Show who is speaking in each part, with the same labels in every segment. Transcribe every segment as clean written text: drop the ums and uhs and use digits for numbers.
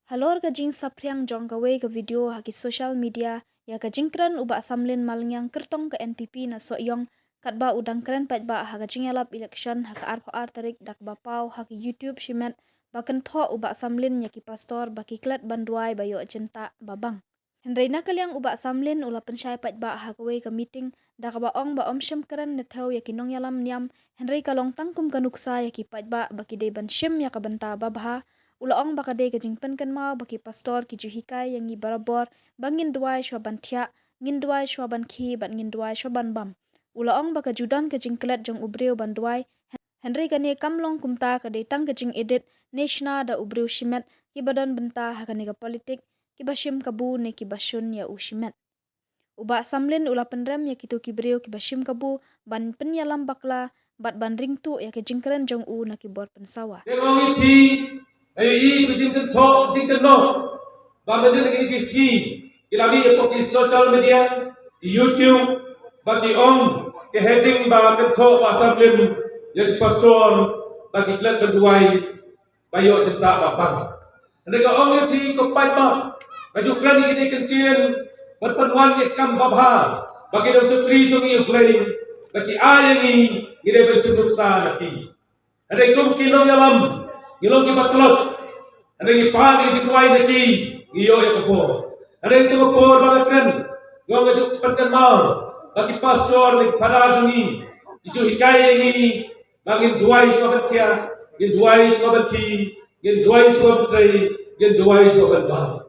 Speaker 1: Halor ka jing sapriang jong gawe ka video haki social media ya ka jingkran uba samlin malingyang kertong ka NPP na soyong katba udang keren patba haka jingalap election haka arpa tarik dak bapau haki YouTube shimet bakan tho uba samlin yaki pastor baki klat banduai bayo jenta babang. Hendrai na kalyang uba samlin ula pensyai patba haka we ka meeting dak ba ong ba om shim keren na thau yaki nong yalam nyam hendrai kalong tangkum kanuksa yaki patba baki de ban shim yaka banta babha. Ulaong bakade ka jingpen kan mau baki pastor ki juhikai yang i barabor bangin duai shwaban thia ngin duai shwaban khi bat ngin duai shwaban bam. Ulaong baka judan ka jingklet jong ubreu banduai Henry kane kamlong kumta ka detang ka jing edit neshna da ubreu shimet ki badan benta hakane ka politik ki bashim kabu ne ki bashun ya ushimet. Uba samlin ula penrem ya kitu ki breu ki bashim kabu ban penyalam bakla bat ban ringtu ya ke jingkeren jong u na ki bor pensawa.
Speaker 2: Ai kucing kentok, kucing kenok. Bagaimana dengan kisi? Ilabi di social media, di YouTube, bagi om ke heading ba kentok asablim yang pastor bagi klat berduai bayo cetak babang. Mereka om di kepai ba baju klan ini kentian berpenuan ke kam babha bagi dalam sutri jongi playing bagi ayang ini gede bersuduk sa lagi. Ada ikum kilong yalam Gilong ki batlot, ada ki pagi ki tuai neki, giyo ya kapor. Ada itu kapor banget kan, gua ngajuk penkan mau, bagi pastor ni pada jungi, itu hikai ini, bagi duai sobat kia, gin duai sobat ki, gin duai sobat trai, gin duai sobat bah.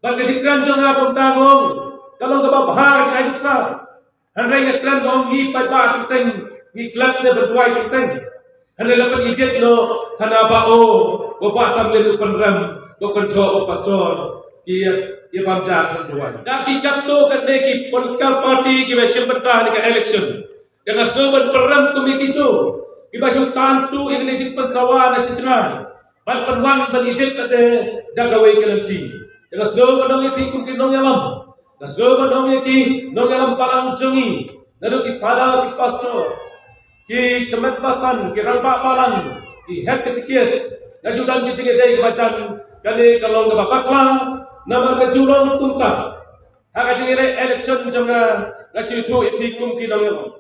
Speaker 2: Bagi jikran jonga pemtanggung, kalau gak bahar ki ayuk sa, hendak jikran gong ni pada tenteng, ni kelak ni berduai tenteng. Hana lapan idiot no hana bao bapa sambil penram bukan doa pastor ia bangsa tuan. Daki jatuh kan neki political party kita cempenta dengan election. Dengan sebuah peram kami itu kita tantu ini di pensawa nasional. Bal penwan bal idiot ada dagawai kelanti. Dengan sebuah dong itu kumki dong yalam. Dengan sebuah dong itu dong yalam palang jungi. Lalu kita pada di pastor. Ki cemet basan, ki ralba palang, ki het ketikis, najudan ki tingedai kebacan, kali kalau ngaba bakla, nama kejurong kunta. Haka tingere election jonga, ngacu itu ipikum ki dong